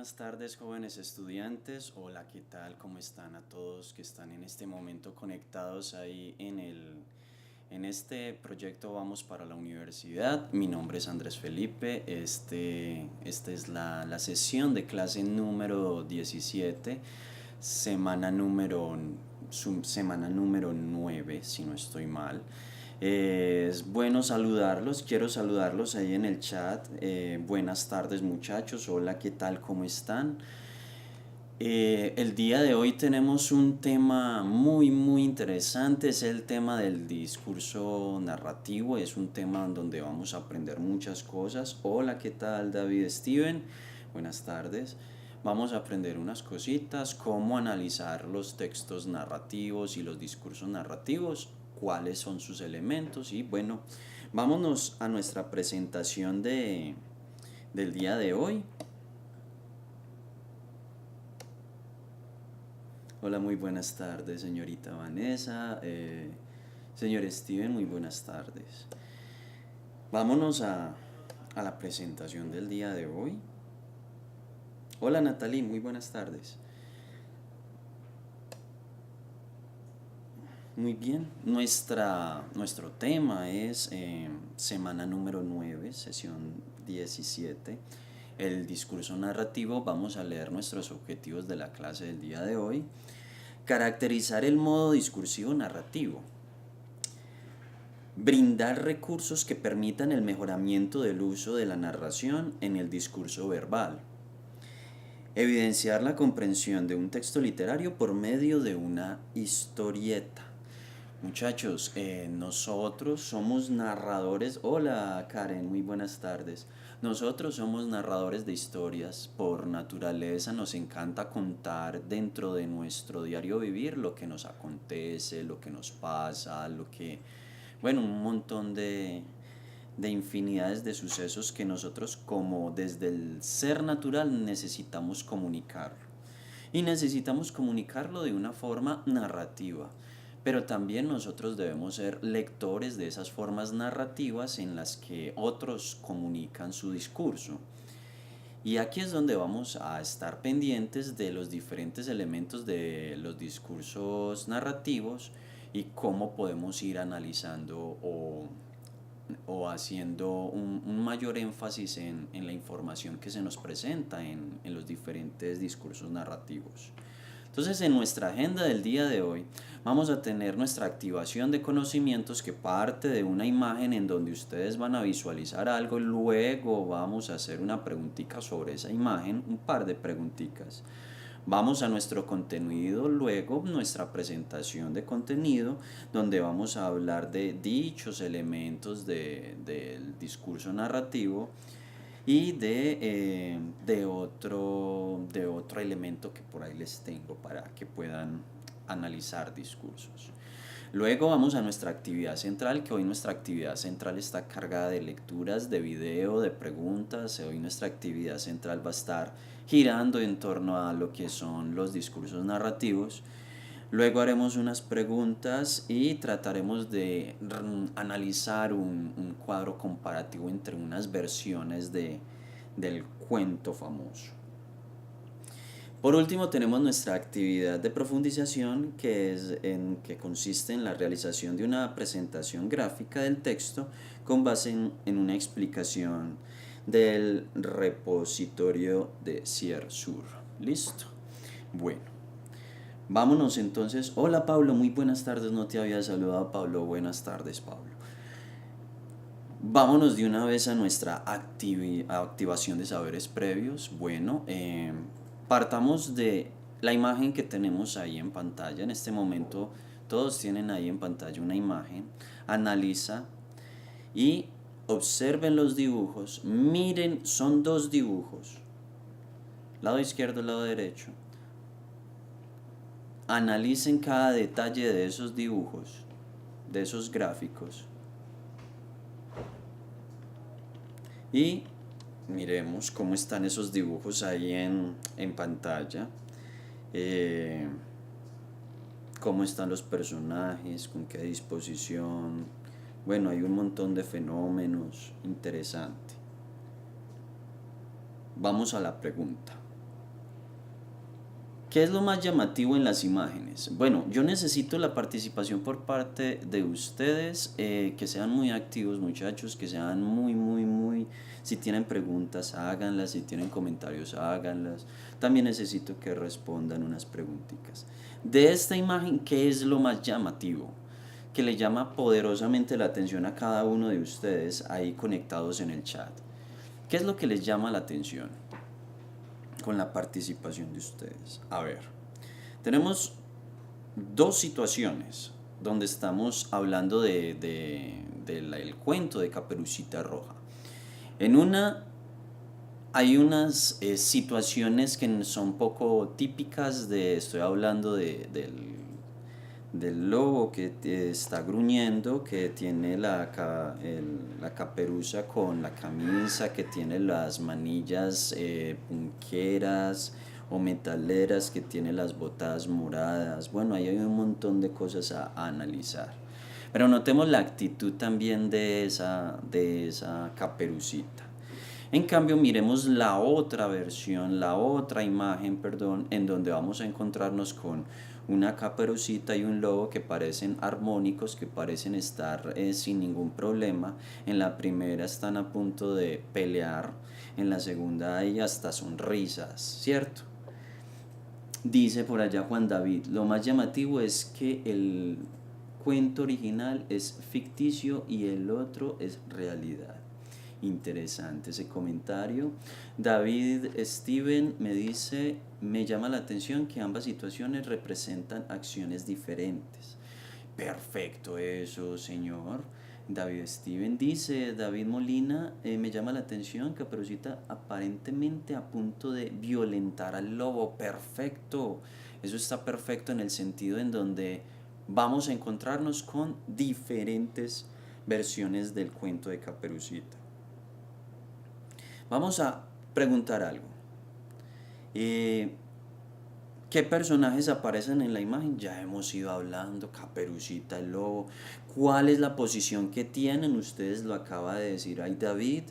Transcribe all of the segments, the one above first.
buenas tardes, jóvenes estudiantes. Hola, ¿qué tal? ¿Cómo están a todos que están en este momento conectados ahí en este proyecto Vamos para la Universidad? Mi nombre es Andrés Felipe. Esta es la sesión de clase número 17, semana semana número 9, si no estoy mal. Es bueno saludarlos, quiero saludarlos ahí en el chat. Buenas tardes muchachos, hola, ¿qué tal? ¿Cómo están? El día de hoy tenemos un tema muy interesante, es el tema del discurso narrativo, es un tema en donde vamos a aprender muchas cosas. Hola, ¿qué tal David Steven? Buenas tardes. Vamos a aprender unas cositas, cómo analizar los textos narrativos y los discursos narrativos, cuáles son sus elementos y bueno, vámonos a nuestra presentación del día de hoy. Hola, muy buenas tardes, señorita Vanessa. Señor Steven, muy buenas tardes. Vámonos a la presentación del día de hoy. Hola, Natalie, muy buenas tardes. Muy bien, nuestro tema es semana número 9, sesión 17, el discurso narrativo. Vamos a leer nuestros objetivos de la clase del día de hoy. Caracterizar el modo discursivo narrativo. Brindar recursos que permitan el mejoramiento del uso de la narración en el discurso verbal. Evidenciar la comprensión de un texto literario por medio de una historieta. Muchachos, nosotros somos narradores. Hola Karen, muy buenas tardes. Nosotros somos narradores de historias. Por naturaleza nos encanta contar dentro de nuestro diario vivir lo que nos acontece, lo que nos pasa, bueno, un montón de infinidades de sucesos que nosotros como desde el ser natural necesitamos comunicar. Y necesitamos comunicarlo de una forma narrativa. Pero también nosotros debemos ser lectores de esas formas narrativas en las que otros comunican su discurso. Y aquí es donde vamos a estar pendientes de los diferentes elementos de los discursos narrativos y cómo podemos ir analizando o haciendo un mayor énfasis en la información que se nos presenta en los diferentes discursos narrativos. Entonces, en nuestra agenda del día de hoy vamos a tener nuestra activación de conocimientos, que parte de una imagen en donde ustedes van a visualizar algo. Luego vamos a hacer una preguntita sobre esa imagen, un par de preguntitas. Vamos a nuestro contenido, luego nuestra presentación de contenido, donde vamos a hablar de dichos elementos del discurso narrativo y de otro elemento que por ahí les tengo para que puedan analizar discursos. Luego vamos a nuestra actividad central, que hoy nuestra actividad central está cargada de lecturas, de video, de preguntas. Hoy nuestra actividad central va a estar girando en torno a lo que son los discursos narrativos. Luego haremos unas preguntas y trataremos de analizar un cuadro comparativo entre unas versiones del cuento famoso. Por último, tenemos nuestra actividad de profundización, que consiste en la realización de una presentación gráfica del texto con base en una explicación del repositorio de CIERSUR. ¿Listo? Bueno, vámonos entonces. Hola Pablo, muy buenas tardes. No te había saludado, Pablo. Buenas tardes, Pablo. Vámonos de una vez a nuestra activación de saberes previos. Bueno, partamos de la imagen que tenemos ahí en pantalla. En este momento todos tienen ahí en pantalla una imagen. Analiza y observen los dibujos. Miren, son dos dibujos. Lado izquierdo, lado derecho. Analicen cada detalle de esos dibujos, de esos gráficos. Y miremos cómo están esos dibujos ahí en pantalla. Cómo están los personajes, con qué disposición. Bueno, hay un montón de fenómenos interesantes. Vamos a la pregunta. ¿Qué es lo más llamativo en las imágenes? Bueno, yo necesito la participación por parte de ustedes, que sean muy activos, muchachos, que sean muy, si tienen preguntas, háganlas, si tienen comentarios, háganlas. También necesito que respondan unas preguntitas. De esta imagen, ¿qué es lo más llamativo? Que le llama poderosamente la atención a cada uno de ustedes ahí conectados en el chat. ¿Qué es lo que les llama la atención con la participación de ustedes? A ver, tenemos dos situaciones donde estamos hablando del cuento de Caperucita Roja. En una hay unas situaciones que son poco típicas estoy hablando del lobo que está gruñendo, que tiene la caperuza con la camisa, que tiene las manillas punqueras o metaleras, que tiene las botas moradas. Bueno, ahí hay un montón de cosas a analizar. Pero notemos la actitud también de esa caperucita. En cambio, miremos la otra versión, la otra imagen, perdón, en donde vamos a encontrarnos con una caperucita y un lobo que parecen armónicos, que parecen estar sin ningún problema. En la primera están a punto de pelear, en la segunda hay hasta sonrisas, ¿cierto? Dice por allá Juan David, lo más llamativo es que el cuento original es ficticio y el otro es realidad. Interesante ese comentario. David Steven me dice, me llama la atención que ambas situaciones representan acciones diferentes. Perfecto eso, señor. David Steven dice, David Molina, me llama la atención, Caperucita aparentemente a punto de violentar al lobo. Perfecto. Eso está perfecto en el sentido en donde vamos a encontrarnos con diferentes versiones del cuento de Caperucita. Vamos a preguntar algo. ¿Qué personajes aparecen en la imagen? Ya hemos ido hablando, Caperucita, el lobo. ¿Cuál es la posición que tienen? Ustedes lo acaba de decir ahí David.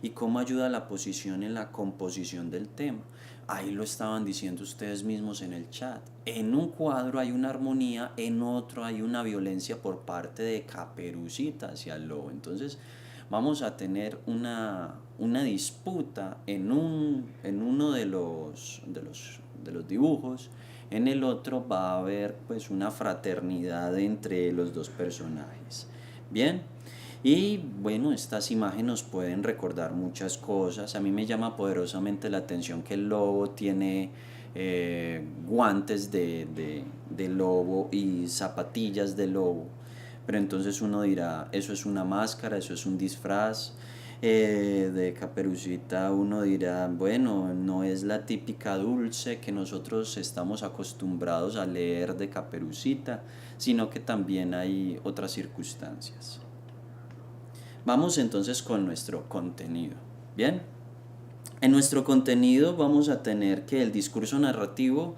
¿Y cómo ayuda la posición en la composición del tema? Ahí lo estaban diciendo ustedes mismos en el chat. En un cuadro hay una armonía, en otro hay una violencia por parte de Caperucita hacia el lobo. Entonces vamos a tener una disputa en uno de los dibujos. En el otro va a haber pues una fraternidad entre los dos personajes. Bien, y bueno, estas imágenes nos pueden recordar muchas cosas. A mí me llama poderosamente la atención que el lobo tiene guantes de lobo y zapatillas de lobo. Pero entonces uno dirá, eso es una máscara, eso es un disfraz. De Caperucita uno dirá, bueno, no es la típica dulce que nosotros estamos acostumbrados a leer de Caperucita, sino que también hay otras circunstancias. Vamos entonces con nuestro contenido. Bien, en nuestro contenido vamos a tener que el discurso narrativo,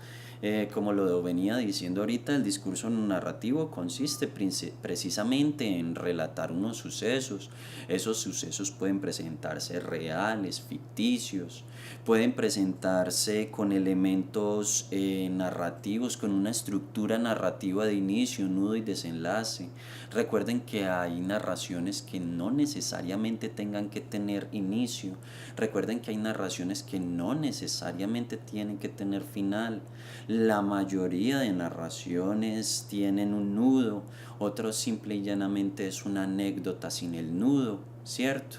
como lo venía diciendo ahorita, el discurso narrativo consiste precisamente en relatar unos sucesos. Esos sucesos pueden presentarse reales, ficticios, pueden presentarse con elementos narrativos, con una estructura narrativa de inicio, nudo y desenlace. Recuerden que hay narraciones que no necesariamente tengan que tener inicio. Recuerden que hay narraciones que no necesariamente tienen que tener final. La mayoría de narraciones tienen un nudo, otros simple y llanamente es una anécdota sin el nudo, ¿cierto?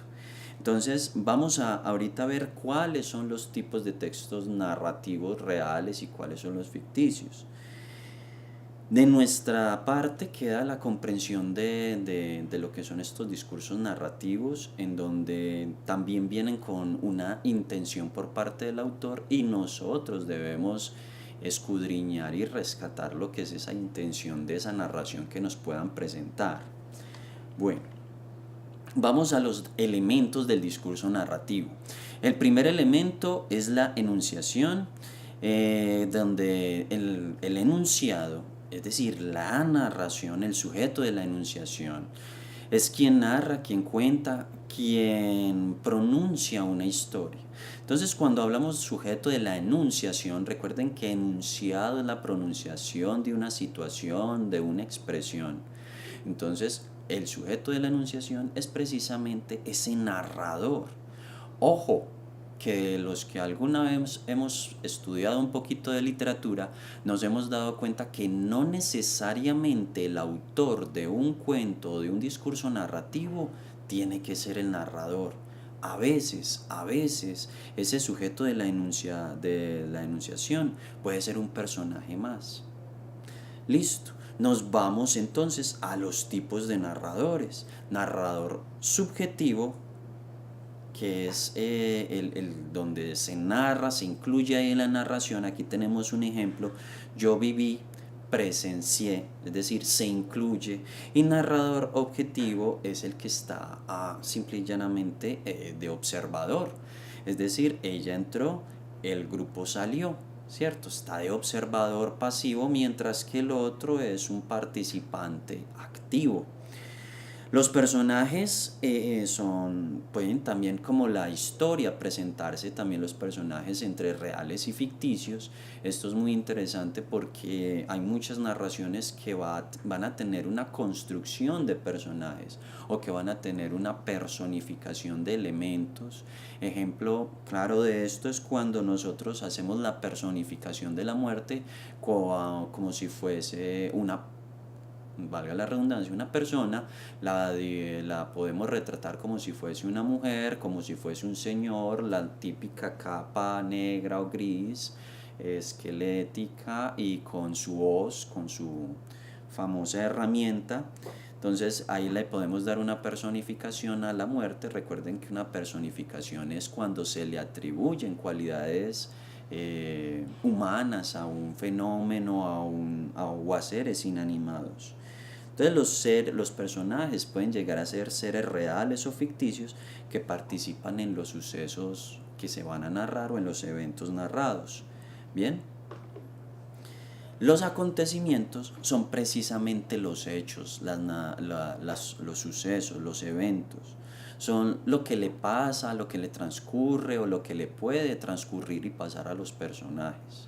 Entonces vamos a ahorita ver cuáles son los tipos de textos narrativos reales y cuáles son los ficticios. De nuestra parte queda la comprensión de lo que son estos discursos narrativos, en donde también vienen con una intención por parte del autor y nosotros debemos escudriñar y rescatar lo que es esa intención de esa narración que nos puedan presentar. Bueno, vamos a los elementos del discurso narrativo. El primer elemento es la enunciación, donde el enunciado, es decir, la narración, el sujeto de la enunciación, Es quien narra, quien cuenta, quien pronuncia una historia. Entonces, cuando hablamos sujeto de la enunciación, recuerden que enunciado es la pronunciación de una situación, de una expresión. Entonces, el sujeto de la enunciación es precisamente ese narrador. Ojo, que los que alguna vez hemos estudiado un poquito de literatura, nos hemos dado cuenta que no necesariamente el autor de un cuento o de un discurso narrativo tiene que ser el narrador. A veces, ese sujeto de de la enunciación puede ser un personaje más. Listo. Nos vamos entonces a los tipos de narradores. Narrador subjetivo, que es donde se narra, se incluye ahí en la narración. Aquí tenemos un ejemplo. Yo viví, presencié, es decir, se incluye. Y narrador objetivo es el que está simple y llanamente de observador. Es decir, ella entró, el grupo salió. ¿Cierto? Está de observador pasivo, mientras que el otro es un participante activo. Los personajes pueden también, como la historia, presentarse también los personajes entre reales y ficticios. Esto es muy interesante porque hay muchas narraciones que van a tener una construcción de personajes o que van a tener una personificación de elementos. Ejemplo claro de esto es cuando nosotros hacemos la personificación de la muerte como si fuese valga la redundancia, una persona, la podemos retratar como si fuese una mujer, como si fuese un señor, la típica capa negra o gris, esquelética y con su voz, con su famosa herramienta. Entonces ahí le podemos dar una personificación a la muerte. Recuerden que una personificación es cuando se le atribuyen cualidades humanas a un fenómeno, o a seres inanimados. Entonces los personajes pueden llegar a ser seres reales o ficticios que participan en los sucesos que se van a narrar o en los eventos narrados. Bien, los acontecimientos son precisamente los hechos, los sucesos, los eventos. Son lo que le pasa, lo que le transcurre o lo que le puede transcurrir y pasar a los personajes.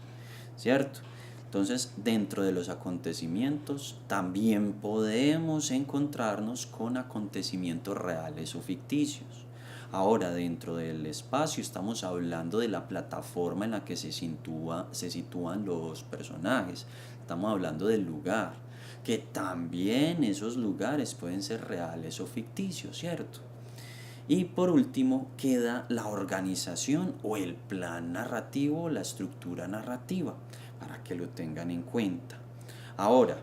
¿Cierto? Entonces, dentro de los acontecimientos también podemos encontrarnos con acontecimientos reales o ficticios. Ahora, dentro del espacio estamos hablando de la plataforma en la que se sitúan los personajes. Estamos hablando del lugar, que también esos lugares pueden ser reales o ficticios, ¿cierto? Y por último queda la organización o el plan narrativo, la estructura narrativa, para que lo tengan en cuenta. Ahora,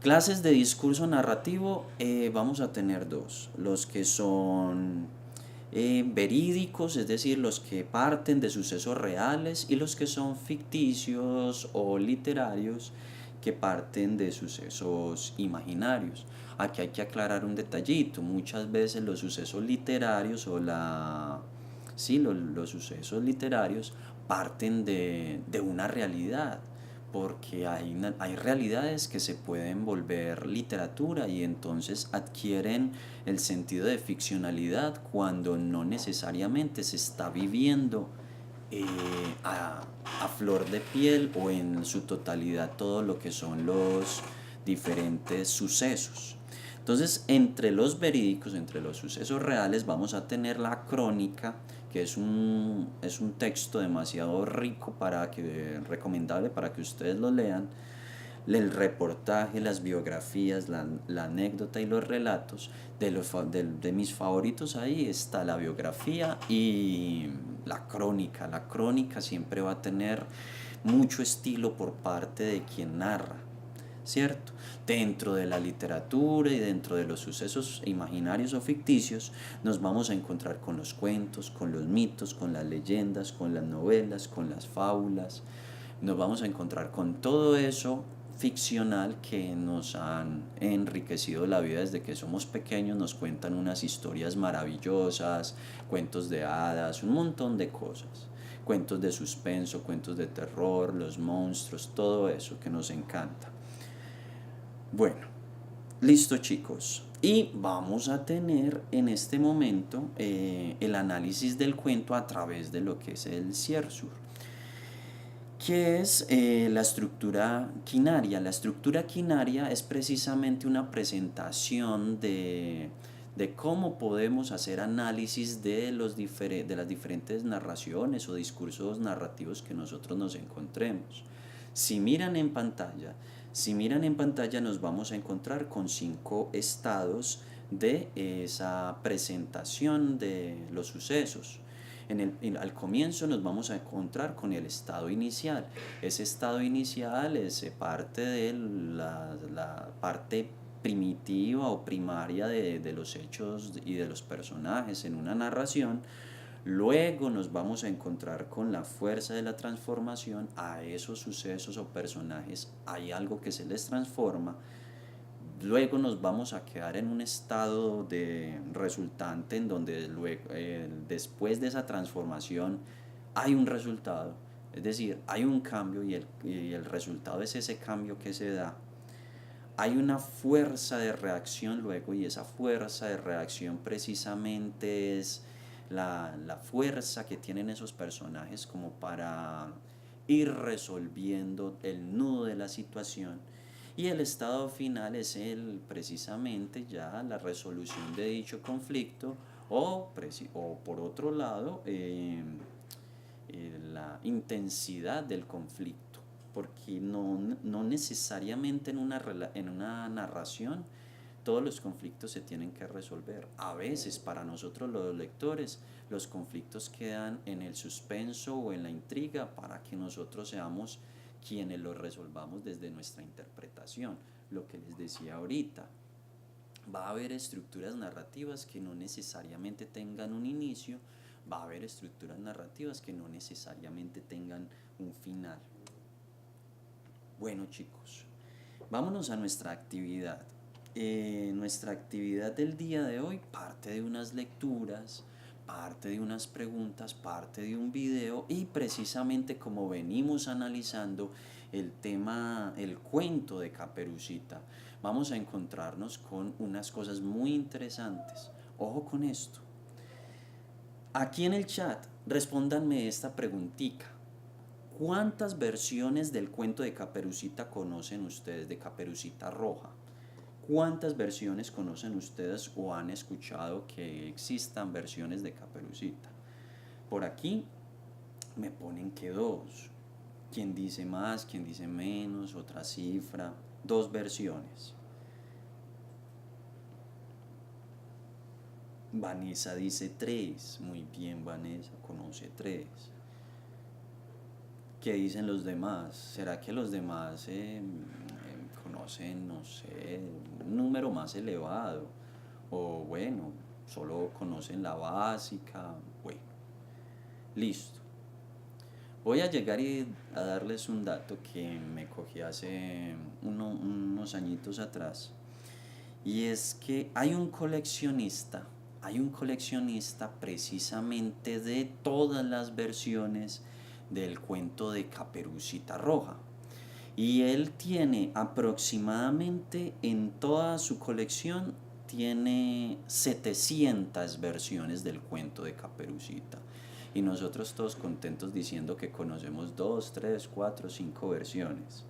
clases de discurso narrativo vamos a tener dos, los que son verídicos, es decir, los que parten de sucesos reales, y los que son ficticios o literarios, que parten de sucesos imaginarios. Aquí hay que aclarar un detallito. Muchas veces los sucesos literarios los sucesos literarios parten de una realidad, porque hay realidades que se pueden volver literatura y entonces adquieren el sentido de ficcionalidad cuando no necesariamente se está viviendo eh, a flor de piel o en su totalidad todo lo que son los diferentes sucesos. Entonces, entre los verídicos, entre los sucesos reales, vamos a tener la crónica, que es un texto demasiado rico recomendable para que ustedes lo lean. El reportaje, las biografías, la anécdota y los relatos. De mis favoritos ahí está la biografía y la crónica. La crónica siempre va a tener mucho estilo por parte de quien narra, ¿cierto? Dentro de la literatura y dentro de los sucesos imaginarios o ficticios nos vamos a encontrar con los cuentos, con los mitos, con las leyendas, con las novelas, con las fábulas. Nos vamos a encontrar con todo eso ficcional que nos han enriquecido la vida desde que somos pequeños. Nos cuentan unas historias maravillosas, cuentos de hadas, un montón de cosas, cuentos de suspenso, cuentos de terror, los monstruos, todo eso que nos encanta. Bueno, listo chicos, Y vamos a tener en este momento el análisis del cuento a través de lo que es el Ciersur. ¿Qué es la estructura quinaria? La estructura quinaria es precisamente una presentación de cómo podemos hacer análisis de las diferentes narraciones o discursos narrativos que nosotros nos encontremos. Si miran en pantalla, si miran en pantalla nos vamos a encontrar con 5 estados de esa presentación de los sucesos. Al comienzo nos vamos a encontrar con el estado inicial. Ese estado inicial es parte de la parte primitiva o primaria de los hechos y de los personajes en una narración. Luego nos vamos a encontrar con la fuerza de la transformación. A esos sucesos o personajes hay algo que se les transforma. Luego nos vamos a quedar en un estado de resultante en donde luego, después de esa transformación hay un resultado, es decir, hay un cambio y el resultado es ese cambio que se da. Hay una fuerza de reacción luego y esa fuerza de reacción precisamente es la fuerza que tienen esos personajes como para ir resolviendo el nudo de la situación. Y el estado final es precisamente ya la resolución de dicho conflicto o por otro lado la intensidad del conflicto, porque no necesariamente en una narración todos los conflictos se tienen que resolver. A veces para nosotros los lectores los conflictos quedan en el suspenso o en la intriga para que nosotros seamos quienes los resolvamos desde nuestra interpretación. Lo que les decía ahorita, va a haber estructuras narrativas que no necesariamente tengan un inicio, va a haber estructuras narrativas que no necesariamente tengan un final. Bueno, chicos, vámonos a nuestra actividad. Nuestra actividad del día de hoy parte de unas lecturas, parte de unas preguntas, parte de un video y precisamente como venimos analizando el tema, el cuento de Caperucita, vamos a encontrarnos con unas cosas muy interesantes. Ojo con esto. Aquí en el chat, respóndanme esta preguntita. ¿Cuántas versiones del cuento de Caperucita conocen ustedes, de Caperucita Roja? ¿Cuántas versiones conocen ustedes o han escuchado que existan versiones de Caperucita? Por aquí me ponen que 2. ¿Quién dice más? ¿Quién dice menos? Otra cifra. 2 versiones. Vanessa dice 3. Muy bien, Vanessa, conoce 3. ¿Qué dicen los demás? ¿Será que los demás conocen, no sé, un número más elevado? O bueno, solo conocen la básica. Bueno, listo. Voy a llegar a darles un dato que me cogí hace unos añitos atrás. Y es que hay un coleccionista precisamente de todas las versiones del cuento de Caperucita Roja. Y él tiene aproximadamente en toda su colección, tiene 700 versiones del cuento de Caperucita. Y nosotros todos contentos diciendo que conocemos 2, 3, 4, 5 versiones.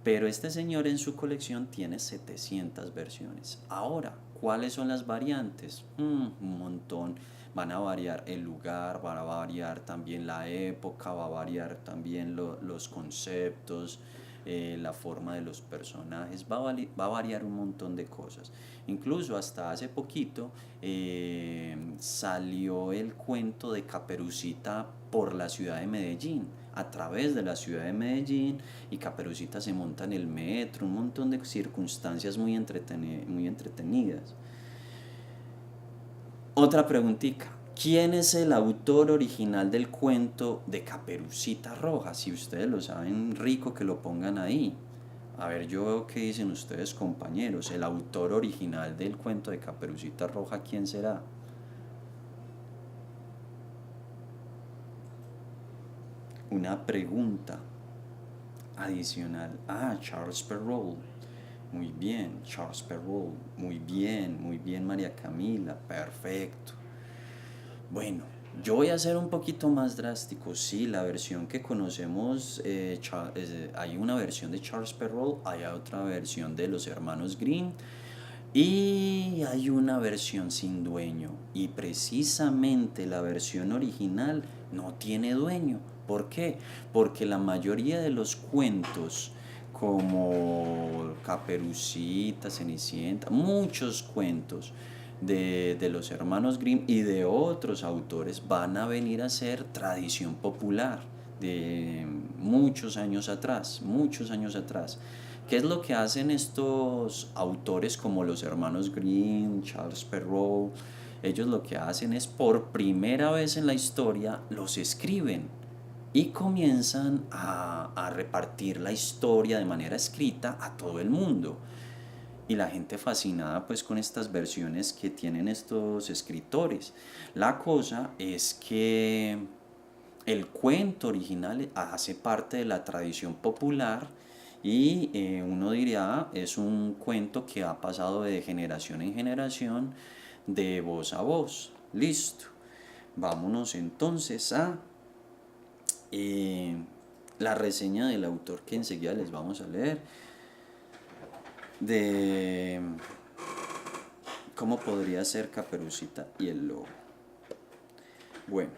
Pero este señor en su colección tiene 700 versiones. Ahora, ¿cuáles son las variantes? Un montón. Van a variar el lugar, va a variar también la época, va a variar también los conceptos, la forma de los personajes, va a variar un montón de cosas. Incluso hasta hace poquito salió el cuento de Caperucita por la ciudad de Medellín, a través de la ciudad de Medellín, y Caperucita se monta en el metro, un montón de circunstancias muy entretenidas. Otra preguntita. ¿Quién es el autor original del cuento de Caperucita Roja? Si ustedes lo saben, rico que lo pongan ahí. A ver, yo veo qué dicen ustedes, compañeros. El autor original del cuento de Caperucita Roja, ¿quién será? Una pregunta adicional. Charles Perrault. muy bien. Charles Perrault, muy bien, María Camila, perfecto. Bueno, yo voy a ser un poquito más drástico. Sí, la versión que conocemos, hay una versión de Charles Perrault, hay otra versión de los hermanos Grimm y hay una versión sin dueño. Y precisamente la versión original no tiene dueño. ¿Por qué? Porque la mayoría de los cuentos, como Caperucita, Cenicienta, muchos cuentos de los hermanos Grimm y de otros autores van a venir a ser tradición popular de muchos años atrás, muchos años atrás. ¿Qué es lo que hacen estos autores como los hermanos Grimm, Charles Perrault? Ellos lo que hacen es por primera vez en la historia los escriben y comienzan a repartir la historia de manera escrita a todo el mundo. Y la gente fascinada pues con estas versiones que tienen estos escritores. La cosa es que el cuento original hace parte de la tradición popular y uno diría es un cuento que ha pasado de generación en generación, de voz a voz. Listo. Vámonos entonces a la reseña del autor que enseguida les vamos a leer. De cómo podría ser Caperucita y el lobo. Bueno,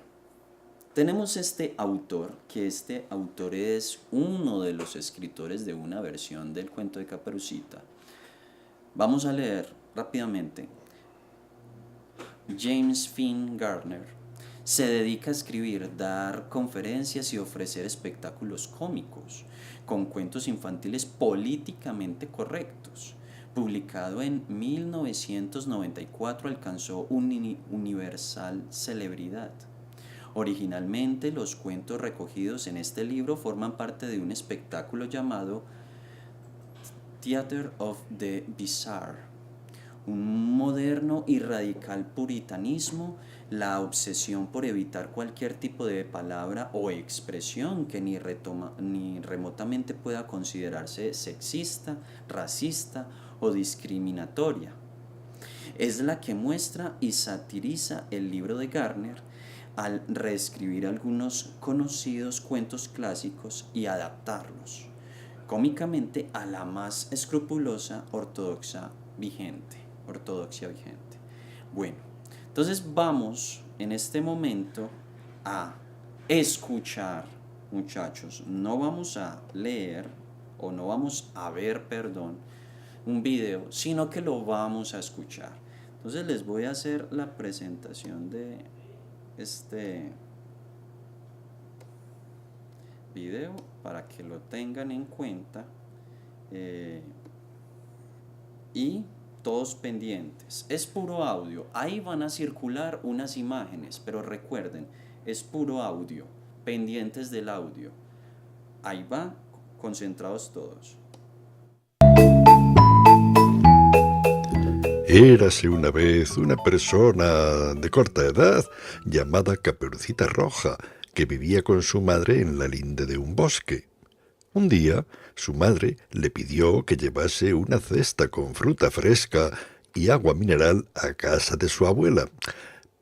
tenemos este autor, que este autor es uno de los escritores de una versión del cuento de Caperucita. Vamos a leer rápidamente. James Finn Gardner se dedica a escribir, dar conferencias y ofrecer espectáculos cómicos, con cuentos infantiles políticamente correctos. Publicado en 1994, alcanzó universal celebridad. Originalmente, los cuentos recogidos en este libro forman parte de un espectáculo llamado Theatre of the Bizarre, un moderno y radical puritanismo, la obsesión por evitar cualquier tipo de palabra o expresión que ni remotamente pueda considerarse sexista, racista o discriminatoria. Es la que muestra y satiriza el libro de Gardner al reescribir algunos conocidos cuentos clásicos y adaptarlos cómicamente a la más escrupulosa ortodoxia vigente. Bueno, entonces vamos en este momento a escuchar, muchachos. No vamos a leer o no vamos a ver, perdón, un video, sino que lo vamos a escuchar. Entonces les voy a hacer la presentación de este video para que lo tengan en cuenta y todos pendientes. Es puro audio, ahí van a circular unas imágenes, pero recuerden, es puro audio, pendientes del audio. Ahí va, concentrados todos. Érase una vez una persona de corta edad llamada Caperucita Roja, que vivía con su madre en la linde de un bosque. Un día, su madre le pidió que llevase una cesta con fruta fresca y agua mineral a casa de su abuela,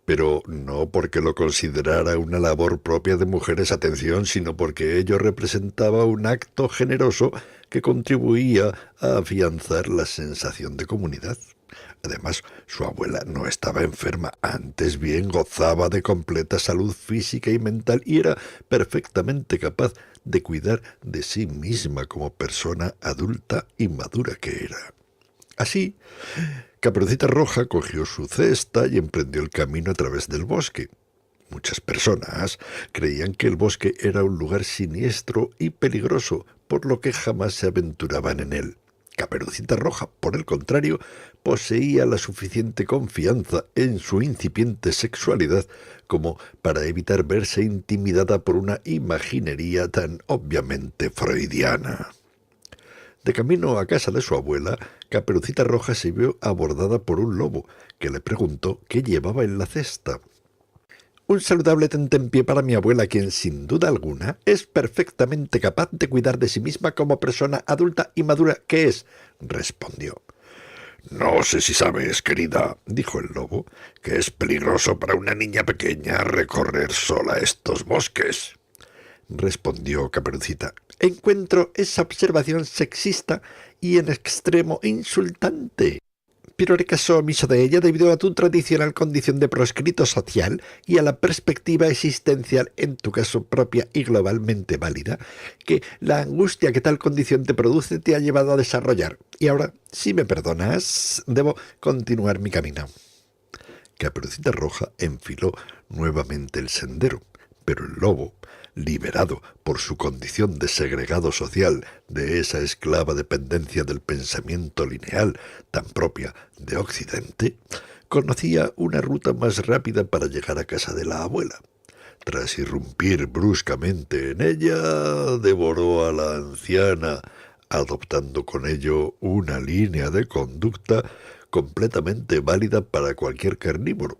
pero no porque lo considerara una labor propia de mujeres, atención, sino porque ello representaba un acto generoso que contribuía a afianzar la sensación de comunidad. Además, su abuela no estaba enferma, antes bien gozaba de completa salud física y mental y era perfectamente capaz de cuidar de sí misma como persona adulta y madura que era. Así, Caperucita Roja cogió su cesta y emprendió el camino a través del bosque. Muchas personas creían que el bosque era un lugar siniestro y peligroso, por lo que jamás se aventuraban en él. Caperucita Roja, por el contrario, poseía la suficiente confianza en su incipiente sexualidad como para evitar verse intimidada por una imaginería tan obviamente freudiana. De camino a casa de su abuela, Caperucita Roja se vio abordada por un lobo, que le preguntó qué llevaba en la cesta. Un saludable tentempié para mi abuela, quien sin duda alguna es perfectamente capaz de cuidar de sí misma como persona adulta y madura que es, respondió. No sé si sabes, querida, dijo el lobo, que es peligroso para una niña pequeña recorrer sola estos bosques, respondió Caperucita. Encuentro esa observación sexista y en extremo insultante. Pero haré caso omiso de ella debido a tu tradicional condición de proscrito social y a la perspectiva existencial, en tu caso propia y globalmente válida, que la angustia que tal condición te produce te ha llevado a desarrollar. Y ahora, si me perdonas, debo continuar mi camino. Caperucita Roja enfiló nuevamente el sendero, pero el lobo, liberado por su condición de segregado social, de esa esclava dependencia del pensamiento lineal tan propia de Occidente, conocía una ruta más rápida para llegar a casa de la abuela. Tras irrumpir bruscamente en ella, devoró a la anciana, adoptando con ello una línea de conducta completamente válida para cualquier carnívoro.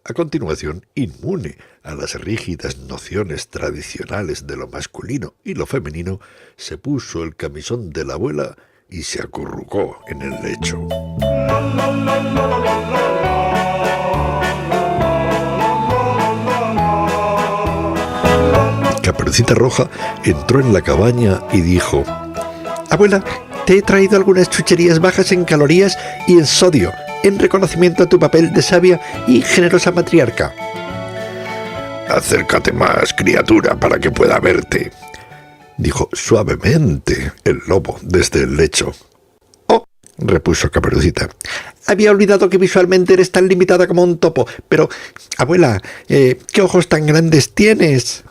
A continuación, inmune a las rígidas nociones tradicionales de lo masculino y lo femenino, se puso el camisón de la abuela y se acurrucó en el lecho. Caperucita Roja entró en la cabaña y dijo: Abuela, te he traído algunas chucherías bajas en calorías y en sodio, en reconocimiento a tu papel de sabia y generosa matriarca. Acércate más, criatura, para que pueda verte, dijo suavemente el lobo desde el lecho. Oh, repuso Caperucita, había olvidado que visualmente eres tan limitada como un topo, pero, abuela, ¿qué ojos tan grandes tienes?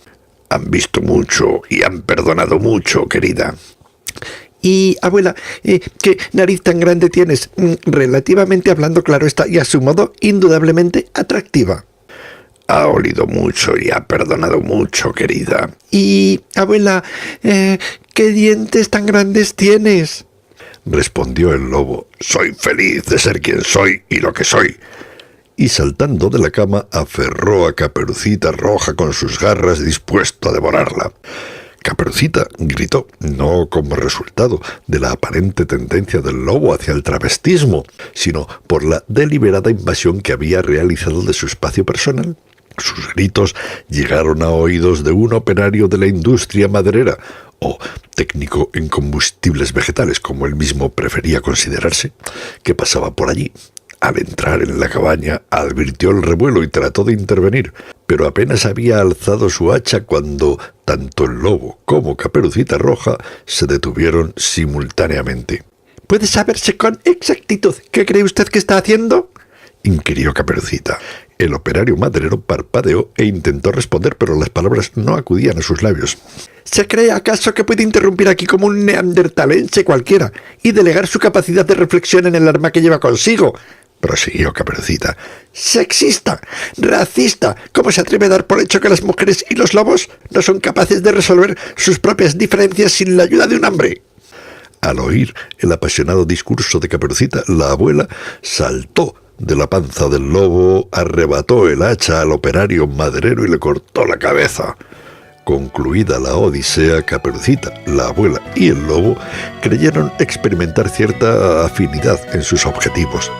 Han visto mucho y han perdonado mucho, querida. Y, abuela, ¿qué nariz tan grande tienes? Relativamente hablando, claro está, y a su modo, indudablemente atractiva. Ha olido mucho y ha perdonado mucho, querida. Y, abuela, ¿qué dientes tan grandes tienes? Respondió el lobo. Soy feliz de ser quien soy y lo que soy. Y saltando de la cama, aferró a Caperucita Roja con sus garras, dispuesto a devorarla. Caperucita gritó, no como resultado de la aparente tendencia del lobo hacia el travestismo, sino por la deliberada invasión que había realizado de su espacio personal. Sus gritos llegaron a oídos de un operario de la industria maderera, o técnico en combustibles vegetales, como él mismo prefería considerarse, que pasaba por allí. Al entrar en la cabaña, advirtió el revuelo y trató de intervenir, pero apenas había alzado su hacha cuando tanto el lobo como Caperucita Roja se detuvieron simultáneamente. ¿Puede saberse con exactitud qué cree usted que está haciendo?, inquirió Caperucita. El operario maderero parpadeó e intentó responder, pero las palabras no acudían a sus labios. ¿Se cree acaso que puede interrumpir aquí como un neandertalense cualquiera y delegar su capacidad de reflexión en el arma que lleva consigo?, prosiguió Caperucita. ¡Sexista! ¡Racista! ¿Cómo se atreve a dar por hecho que las mujeres y los lobos no son capaces de resolver sus propias diferencias sin la ayuda de un hombre? Al oír el apasionado discurso de Caperucita, la abuela saltó de la panza del lobo, arrebató el hacha al operario maderero y le cortó la cabeza. Concluida la odisea, Caperucita, la abuela y el lobo creyeron experimentar cierta afinidad en sus objetivos.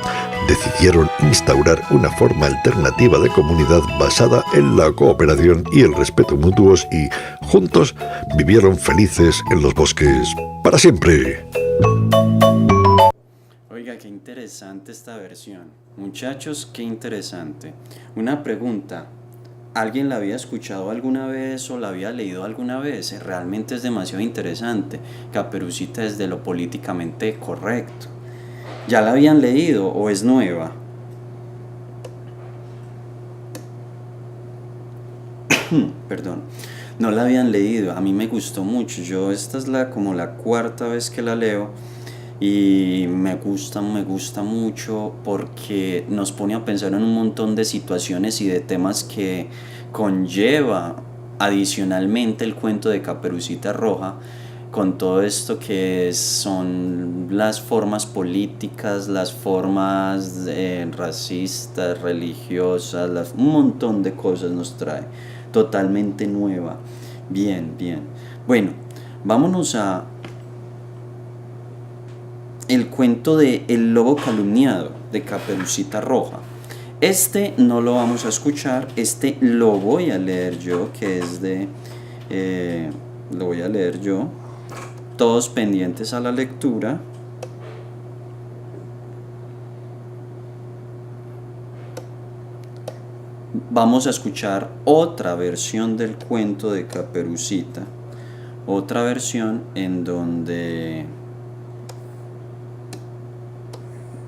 Decidieron instaurar una forma alternativa de comunidad basada en la cooperación y el respeto mutuos y, juntos, vivieron felices en los bosques para siempre. Oiga, qué interesante esta versión. Muchachos, qué interesante. Una pregunta. ¿Alguien la había escuchado alguna vez o la había leído alguna vez? Realmente es demasiado interesante. Caperucita es de lo políticamente correcto. ¿Ya la habían leído o es nueva? Perdón. No la habían leído. A mí me gustó mucho. Esta es como la cuarta vez que la leo. Y me gusta mucho porque nos pone a pensar en un montón de situaciones y de temas que conlleva adicionalmente el cuento de Caperucita Roja, con todo esto que son las formas políticas, las formas racistas, religiosas, un montón de cosas nos trae, totalmente nueva. Bien, bien. Bueno, vámonos a el cuento de El lobo calumniado de Caperucita Roja. Este no lo vamos a escuchar, este lo voy a leer yo, que es de... lo voy a leer yo. Todos pendientes a la lectura. Vamos a escuchar otra versión del cuento de Caperucita. Otra versión en donde...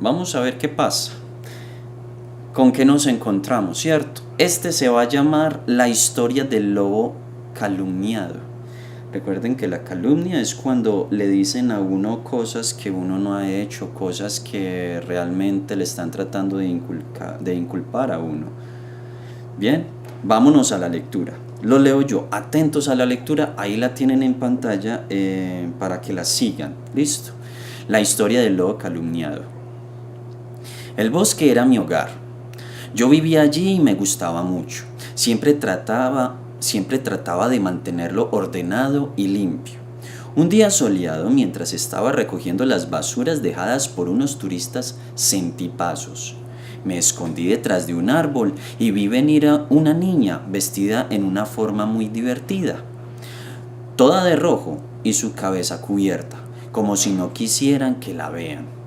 Vamos a ver qué pasa. ¿Con qué nos encontramos, cierto? Este se va a llamar La historia del lobo calumniado. Recuerden que la calumnia es cuando le dicen a uno cosas que uno no ha hecho, cosas que realmente le están tratando de inculpar a uno. Bien, vámonos a la lectura. Lo leo yo. Atentos a la lectura, ahí la tienen en pantalla para que la sigan. ¿Listo? La historia del lobo calumniado. El bosque era mi hogar. Yo vivía allí y me gustaba mucho. Siempre trataba de mantenerlo ordenado y limpio. Un día soleado, mientras estaba recogiendo las basuras dejadas por unos turistas, sentí pasos. Me escondí detrás de un árbol y vi venir a una niña vestida en una forma muy divertida, toda de rojo y su cabeza cubierta, como si no quisieran que la vean.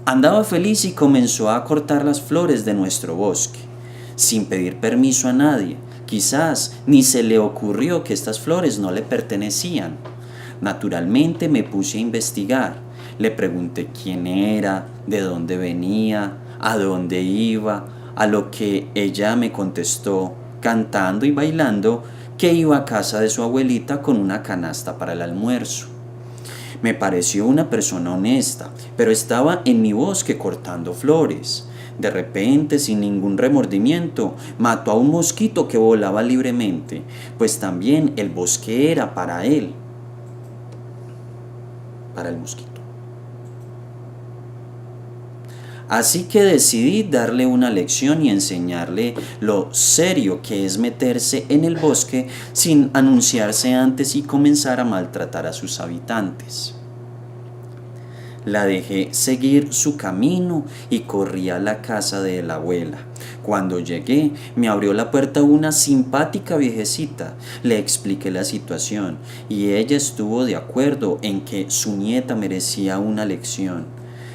Andaba feliz y comenzó a cortar las flores de nuestro bosque, sin pedir permiso a nadie. Quizás ni se le ocurrió que estas flores no le pertenecían. Naturalmente me puse a investigar. Le pregunté quién era, de dónde venía, a dónde iba, a lo que ella me contestó, cantando y bailando, que iba a casa de su abuelita con una canasta para el almuerzo. Me pareció una persona honesta, pero estaba en mi bosque cortando flores. De repente, sin ningún remordimiento, mató a un mosquito que volaba libremente, pues también el bosque era para él, para el mosquito. Así que decidí darle una lección y enseñarle lo serio que es meterse en el bosque sin anunciarse antes y comenzar a maltratar a sus habitantes. La dejé seguir su camino y corrí a la casa de la abuela. Cuando llegué, me abrió la puerta una simpática viejecita. Le expliqué la situación y ella estuvo de acuerdo en que su nieta merecía una lección.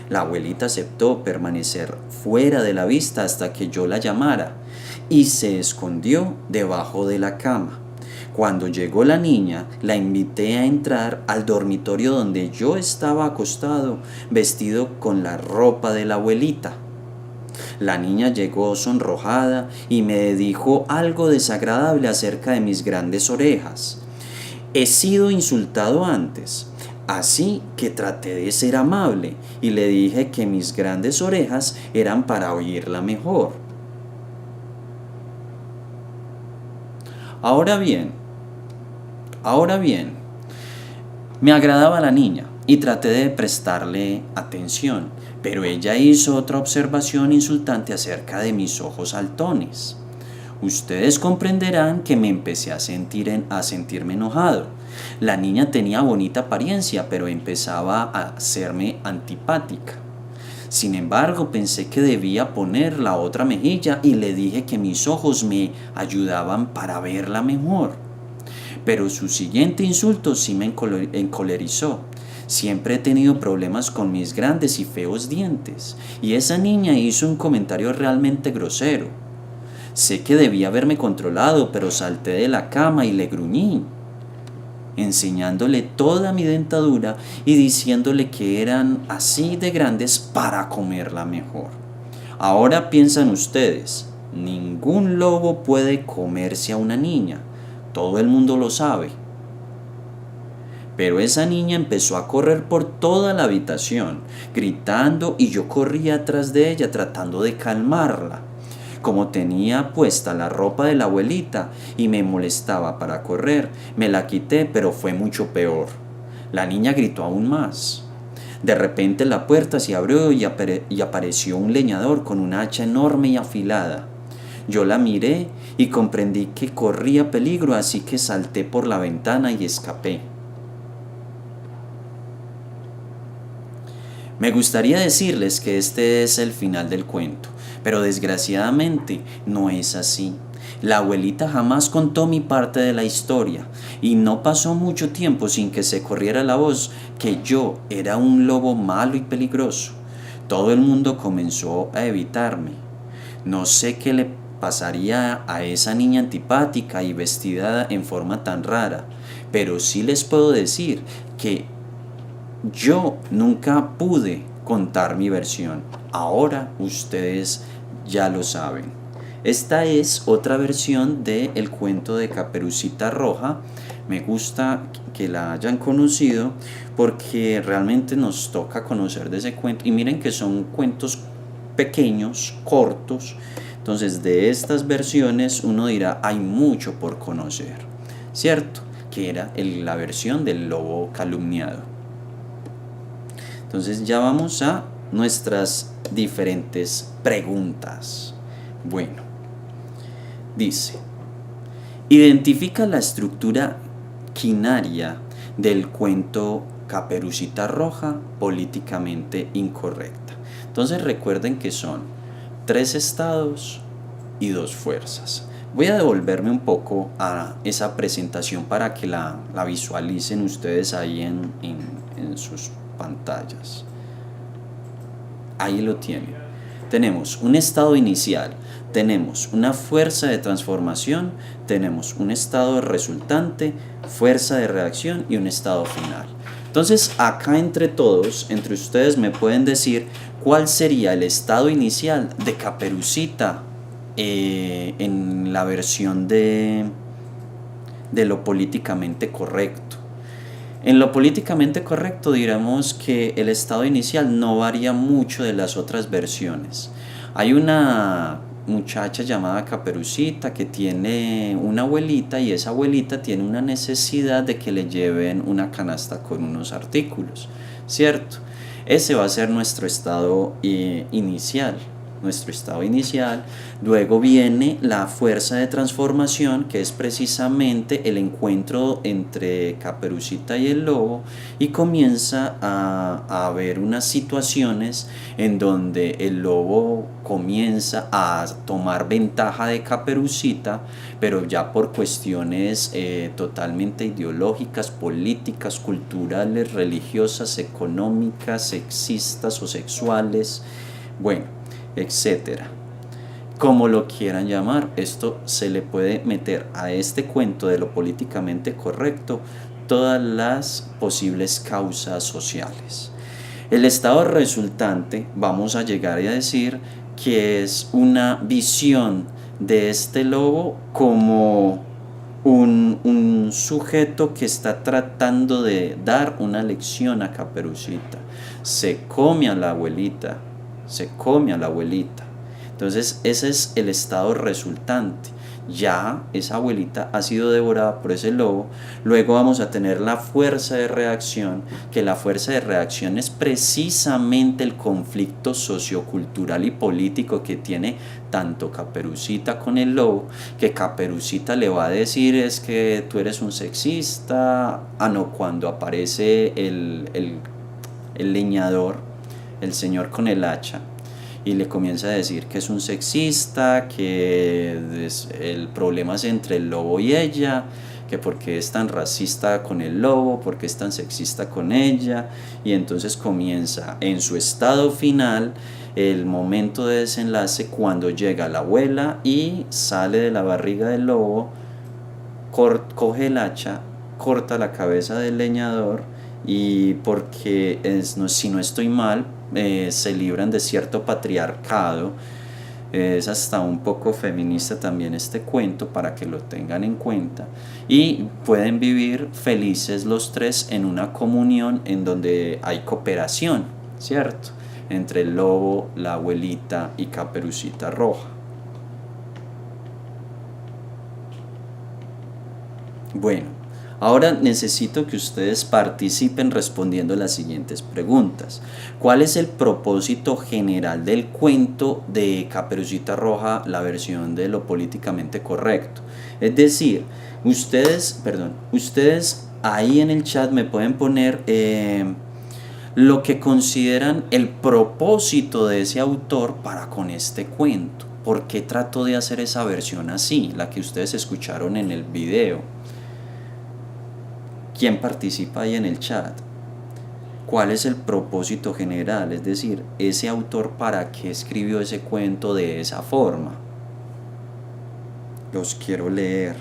La abuelita aceptó permanecer fuera de la vista hasta que yo la llamara y se escondió debajo de la cama. Cuando llegó la niña, la invité a entrar al dormitorio donde yo estaba acostado, vestido con la ropa de la abuelita. La niña llegó sonrojada y me dijo algo desagradable acerca de mis grandes orejas. He sido insultado antes, así que traté de ser amable y le dije que mis grandes orejas eran para oírla mejor. Ahora bien, me agradaba la niña y traté de prestarle atención, pero ella hizo otra observación insultante acerca de mis ojos saltones. Ustedes comprenderán que me empecé a sentirme enojado. La niña tenía bonita apariencia, pero empezaba a hacerme antipática. Sin embargo, pensé que debía poner la otra mejilla y le dije que mis ojos me ayudaban para verla mejor. Pero su siguiente insulto sí me encolerizó. Siempre he tenido problemas con mis grandes y feos dientes, y esa niña hizo un comentario realmente grosero. Sé que debía haberme controlado, pero salté de la cama y le gruñí, enseñándole toda mi dentadura y diciéndole que eran así de grandes para comerla mejor. Ahora piensan ustedes, ningún lobo puede comerse a una niña, todo el mundo lo sabe. Pero esa niña empezó a correr por toda la habitación, gritando, y yo corría atrás de ella tratando de calmarla. Como tenía puesta la ropa de la abuelita y me molestaba para correr, me la quité, pero fue mucho peor. La niña gritó aún más. De repente la puerta se abrió y apareció un leñador con una hacha enorme y afilada. Yo la miré y comprendí que corría peligro, así que salté por la ventana y escapé. Me gustaría decirles que este es el final del cuento, pero desgraciadamente no es así. La abuelita jamás contó mi parte de la historia y no pasó mucho tiempo sin que se corriera la voz que yo era un lobo malo y peligroso. Todo el mundo comenzó a evitarme. No sé qué le pasaría a esa niña antipática y vestida en forma tan rara, pero sí les puedo decir que yo nunca pude contar mi versión. Ahora ustedes ya lo saben. Esta es otra versión del cuento de Caperucita Roja. Me gusta que la hayan conocido porque realmente nos toca conocer de ese cuento. Y miren que son cuentos pequeños, cortos. Entonces de estas versiones uno dirá, hay mucho por conocer, ¿cierto? Que era la versión del lobo calumniado. Entonces ya vamos a nuestras diferentes preguntas. Bueno, dice, identifica la estructura quinaria del cuento Caperucita Roja políticamente incorrecta. Entonces recuerden que son 3 estados y 2 fuerzas. Voy a devolverme un poco a esa presentación para que la visualicen ustedes ahí en sus pantallas. Ahí lo tienen. Tenemos un estado inicial, tenemos una fuerza de transformación, tenemos un estado resultante, fuerza de reacción y un estado final. Entonces acá entre todos, entre ustedes me pueden decir cuál sería el estado inicial de Caperucita en la versión de lo políticamente correcto. En lo políticamente correcto diremos que el estado inicial no varía mucho de las otras versiones. Hay una muchacha llamada Caperucita que tiene una abuelita y esa abuelita tiene una necesidad de que le lleven una canasta con unos artículos, ¿cierto? Ese va a ser nuestro estado inicial. Luego viene la fuerza de transformación, que es precisamente el encuentro entre Caperucita y el lobo, y comienza a haber unas situaciones en donde el lobo comienza a tomar ventaja de Caperucita, pero ya por cuestiones totalmente ideológicas, políticas, culturales, religiosas, económicas, sexistas o sexuales, bueno, etcétera. Como lo quieran llamar, esto se le puede meter a este cuento de lo políticamente correcto todas las posibles causas sociales. El estado resultante, vamos a llegar a decir que es una visión de este lobo como un sujeto que está tratando de dar una lección a Caperucita. Se come a la abuelita. Entonces ese es el estado resultante. Ya esa abuelita ha sido devorada por ese lobo. Luego vamos a tener la fuerza de reacción, que la fuerza de reacción es precisamente el conflicto sociocultural y político que tiene tanto Caperucita con el lobo, que Caperucita le va a decir es que tú eres un sexista. Cuando aparece el leñador, el señor con el hacha, y le comienza a decir que es un sexista, que el problema es entre el lobo y ella, que porque es tan racista con el lobo, porque es tan sexista con ella, y entonces comienza en su estado final el momento de desenlace cuando llega la abuela y sale de la barriga del lobo, coge el hacha, corta la cabeza del leñador, y porque si no estoy mal, se libran de cierto patriarcado. Es hasta un poco feminista también este cuento, para que lo tengan en cuenta, y pueden vivir felices los tres en una comunión en donde hay cooperación, ¿cierto?, entre el lobo, la abuelita y Caperucita Roja. Bueno, ahora necesito que ustedes participen respondiendo las siguientes preguntas. ¿Cuál es el propósito general del cuento de Caperucita Roja, la versión de lo políticamente correcto? Es decir, ustedes ahí en el chat me pueden poner lo que consideran el propósito de ese autor para con este cuento. ¿Por qué trató de hacer esa versión así, la que ustedes escucharon en el video? ¿Quién participa ahí en el chat? ¿Cuál es el propósito general? Es decir, ese autor para qué escribió ese cuento de esa forma. Los quiero leer.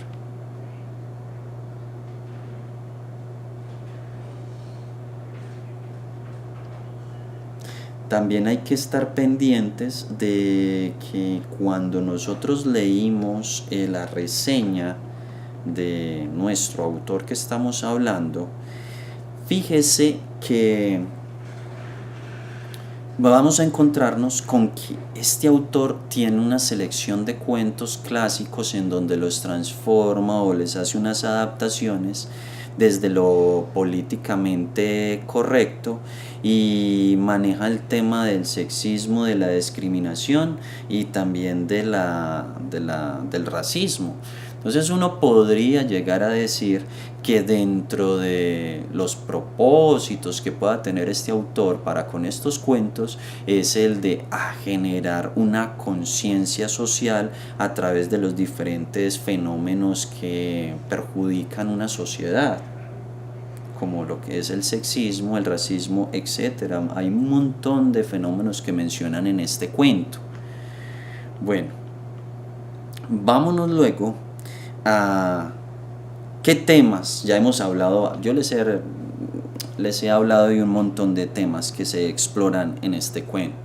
También hay que estar pendientes de que cuando nosotros leímos la reseña de nuestro autor que estamos hablando, fíjese que vamos a encontrarnos con que este autor tiene una selección de cuentos clásicos en donde los transforma o les hace unas adaptaciones desde lo políticamente correcto y maneja el tema del sexismo, de la discriminación y también del racismo. Entonces uno podría llegar a decir que dentro de los propósitos que pueda tener este autor para con estos cuentos es el de generar una conciencia social a través de los diferentes fenómenos que perjudican una sociedad, como lo que es el sexismo, el racismo, etc. Hay un montón de fenómenos que mencionan en este cuento. Bueno, vámonos luego a qué temas ya hemos hablado. Yo les he hablado de un montón de temas que se exploran en este cuento.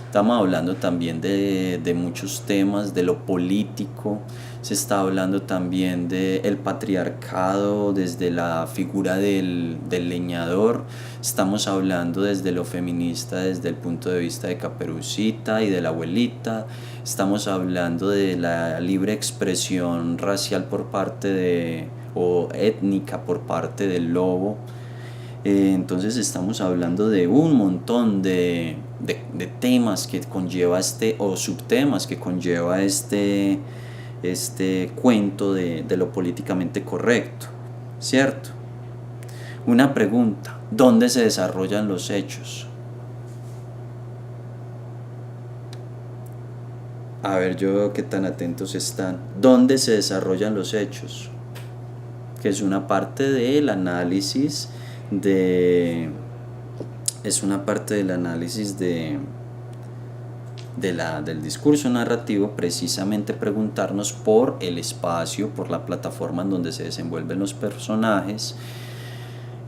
Estamos hablando también de muchos temas, de lo político, se está hablando también del patriarcado desde la figura del leñador, estamos hablando desde lo feminista, desde el punto de vista de Caperucita y de la abuelita, estamos hablando de la libre expresión racial por parte o étnica por parte del lobo. Entonces estamos hablando de un montón de temas que conlleva o subtemas que conlleva este cuento de lo políticamente correcto, ¿cierto? Una pregunta: ¿dónde se desarrollan los hechos? A ver, yo veo qué tan atentos están. ¿Dónde se desarrollan los hechos? Que es una parte del análisis del discurso narrativo, precisamente preguntarnos por el espacio, por la plataforma en donde se desenvuelven los personajes.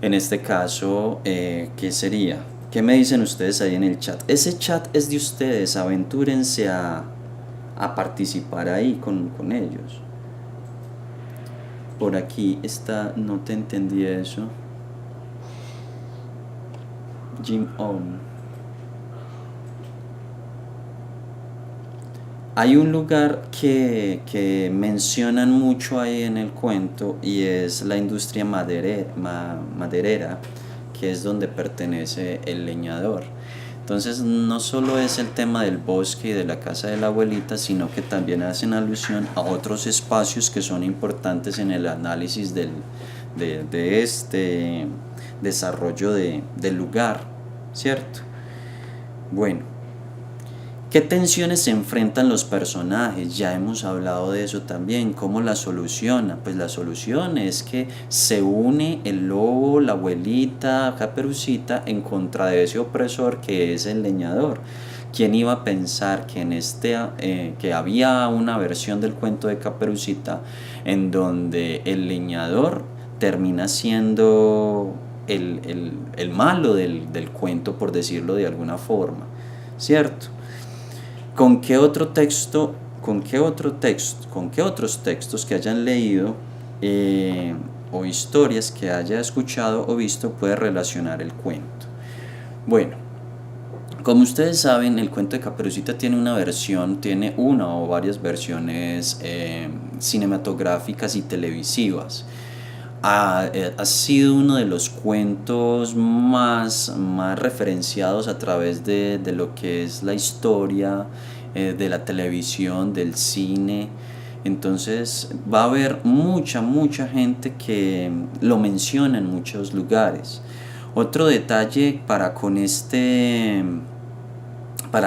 En este caso, ¿qué sería? ¿Qué me dicen ustedes ahí en el chat? Ese chat es de ustedes, aventúrense a participar ahí con ellos. Por aquí está, no te entendí eso. Jim On. Hay un lugar que mencionan mucho ahí en el cuento y es la industria maderera, que es donde pertenece el leñador. Entonces no solo es el tema del bosque y de la casa de la abuelita, sino que también hacen alusión a otros espacios que son importantes en el análisis de este desarrollo del lugar, ¿cierto? Bueno, ¿qué tensiones se enfrentan los personajes? Ya hemos hablado de eso también. ¿Cómo la soluciona? Pues la solución es que se une el lobo, la abuelita, Caperucita en contra de ese opresor que es el leñador. ¿Quién iba a pensar que que había una versión del cuento de Caperucita en donde el leñador termina siendo el malo del cuento, por decirlo de alguna forma, ¿cierto? ¿Con qué otros textos que hayan leído o historias que haya escuchado o visto puede relacionar el cuento? Bueno, como ustedes saben, el cuento de Caperucita tiene una o varias versiones cinematográficas y televisivas. ha sido uno de los cuentos más referenciados a través de lo que es la historia, de la televisión, del cine. Entonces va a haber mucha gente que lo menciona en muchos lugares. Otro detalle para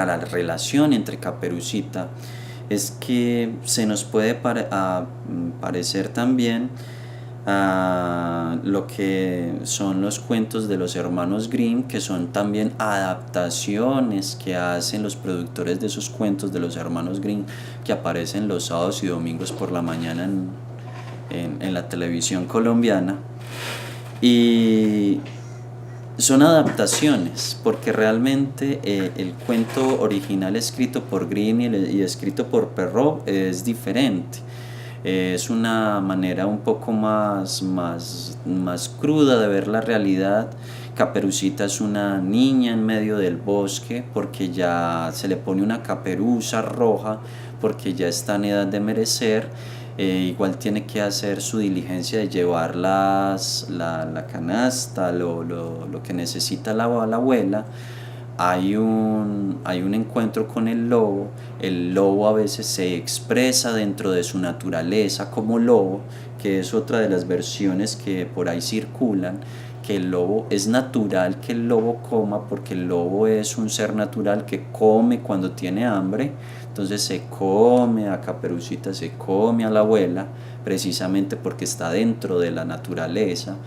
la relación entre Caperucita es que se nos puede parecer también a lo que son los cuentos de los hermanos Grimm, que son también adaptaciones que hacen los productores de esos cuentos de los hermanos Grimm, que aparecen los sábados y domingos por la mañana en la televisión colombiana. Y son adaptaciones, porque realmente el cuento original escrito por Grimm y escrito por Perrault es diferente. Es una manera un poco más cruda de ver la realidad. Caperucita es una niña en medio del bosque porque ya se le pone una caperuza roja porque ya está en edad de merecer. Igual tiene que hacer su diligencia de llevar la canasta, lo que necesita la abuela. Hay un encuentro con el lobo a veces se expresa dentro de su naturaleza como lobo, que es otra de las versiones que por ahí circulan, que el lobo es natural que el lobo coma porque el lobo es un ser natural que come cuando tiene hambre. Entonces se come a Caperucita, se come a la abuela, precisamente porque está dentro de la naturaleza.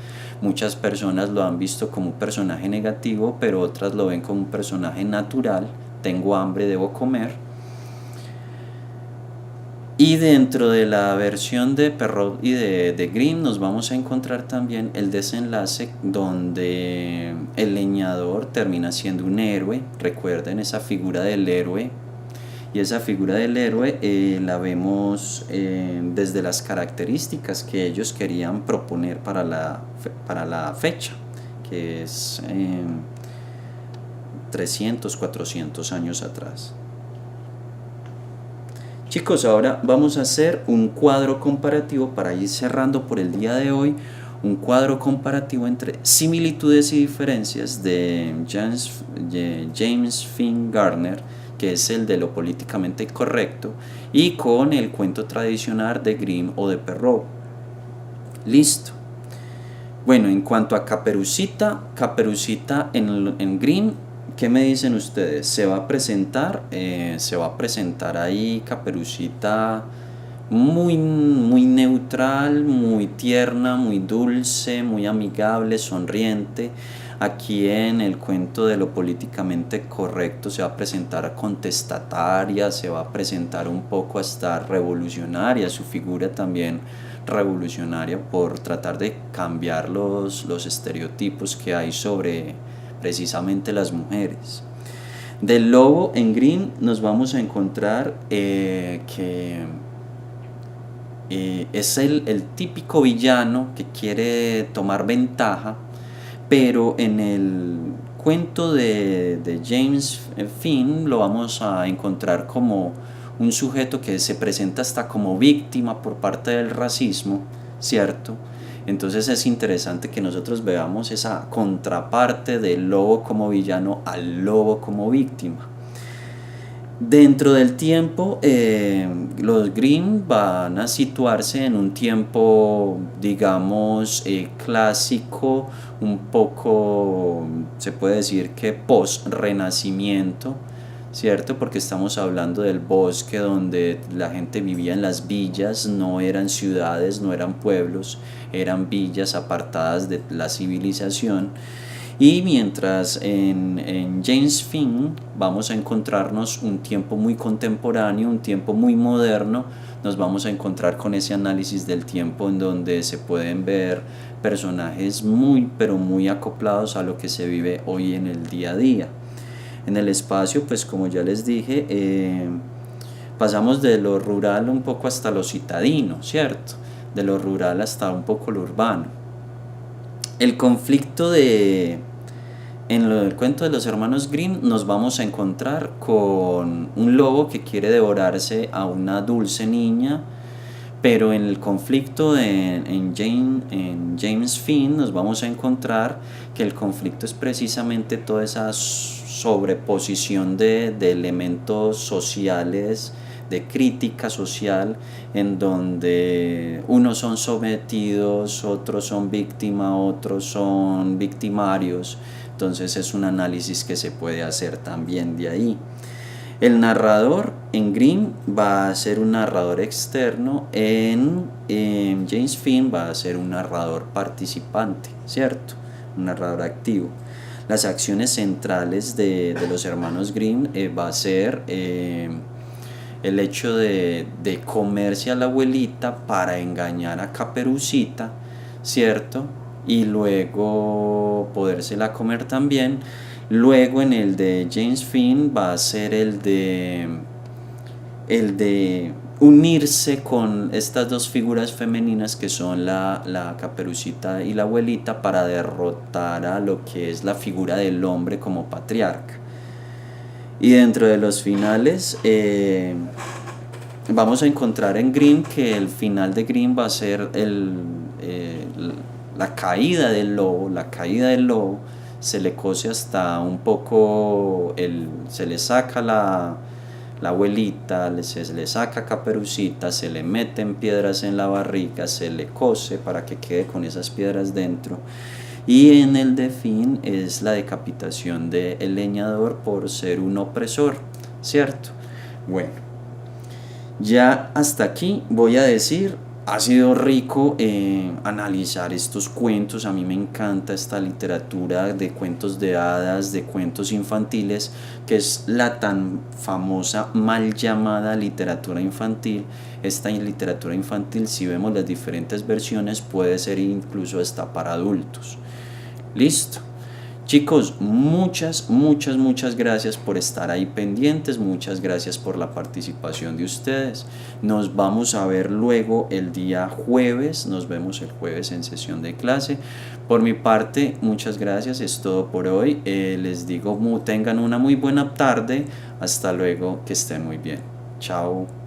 Muchas personas lo han visto como un personaje negativo, pero otras lo ven como un personaje natural. Tengo hambre, debo comer. Y dentro de la versión de Perrault y de Grimm nos vamos a encontrar también el desenlace donde el leñador termina siendo un héroe. Recuerden esa figura del héroe. Y esa figura del héroe la vemos desde las características que ellos querían proponer para la fecha, que es 300, 400 años atrás. Chicos, ahora vamos a hacer un cuadro comparativo para ir cerrando por el día de hoy. Un cuadro comparativo entre similitudes y diferencias de James Finn Gardner, que es el de lo políticamente correcto, y con el cuento tradicional de Grimm o de Perrault. Listo. Bueno, en cuanto a Caperucita en Grimm, ¿qué me dicen ustedes? Se va a presentar ahí Caperucita muy neutral, muy tierna, muy dulce, muy amigable, sonriente. Aquí en el cuento de lo políticamente correcto se va a presentar contestataria, se va a presentar un poco hasta revolucionaria, su figura también revolucionaria por tratar de cambiar los estereotipos que hay sobre precisamente las mujeres. Del lobo en Grimm nos vamos a encontrar que es el típico villano que quiere tomar ventaja, pero en el cuento de James Finn lo vamos a encontrar como un sujeto que se presenta hasta como víctima por parte del racismo, ¿cierto? Entonces es interesante que nosotros veamos esa contraparte del lobo como villano al lobo como víctima. Dentro del tiempo, los Grimm van a situarse en un tiempo, digamos, clásico, un poco, se puede decir que post-renacimiento, ¿cierto? Porque estamos hablando del bosque donde la gente vivía en las villas, no eran ciudades, no eran pueblos, eran villas apartadas de la civilización. Y mientras en James Finn vamos a encontrarnos un tiempo muy contemporáneo, un tiempo muy moderno, nos vamos a encontrar con ese análisis del tiempo en donde se pueden ver personajes pero muy acoplados a lo que se vive hoy en el día a día. En el espacio, pues como ya les dije, pasamos de lo rural un poco hasta lo citadino, ¿cierto? De lo rural hasta un poco lo urbano. El conflicto en el cuento de los hermanos Grimm nos vamos a encontrar con un lobo que quiere devorarse a una dulce niña Pero en el conflicto en James Finn nos vamos a encontrar que el conflicto es precisamente toda esa sobreposición de elementos sociales, de crítica social, en donde unos son sometidos, otros son víctimas, otros son victimarios. Entonces es un análisis que se puede hacer también de ahí. El narrador en Grimm va a ser un narrador externo, en James Finn va a ser un narrador participante, ¿cierto? Un narrador activo. Las acciones centrales de los hermanos Grimm va a ser el hecho de comerse a la abuelita para engañar a Caperucita, ¿cierto? Y luego podérsela comer también. Luego en el de James Finn va a ser el de unirse con estas dos figuras femeninas que son la Caperucita y la abuelita para derrotar a lo que es la figura del hombre como patriarca. Y dentro de los finales vamos a encontrar en Grimm que el final de Grimm va a ser la caída del lobo. La caída del lobo se le cose hasta un poco, se le saca la abuelita, se le saca Caperucita, se le meten piedras en la barriga, se le cose para que quede con esas piedras dentro. Y en el de Finn es la decapitación del leñador por ser un opresor, ¿cierto? Bueno, ya hasta aquí voy a decir, ha sido rico analizar estos cuentos. A mí me encanta esta literatura de cuentos de hadas, de cuentos infantiles, que es la tan famosa mal llamada literatura infantil. Esta literatura infantil, si vemos las diferentes versiones, puede ser incluso hasta para adultos. Listo. Chicos, muchas gracias por estar ahí pendientes, muchas gracias por la participación de ustedes. Nos vamos a ver luego el día jueves, nos vemos el jueves en sesión de clase. Por mi parte, muchas gracias, es todo por hoy. Les digo, tengan una muy buena tarde, hasta luego, que estén muy bien. Chao.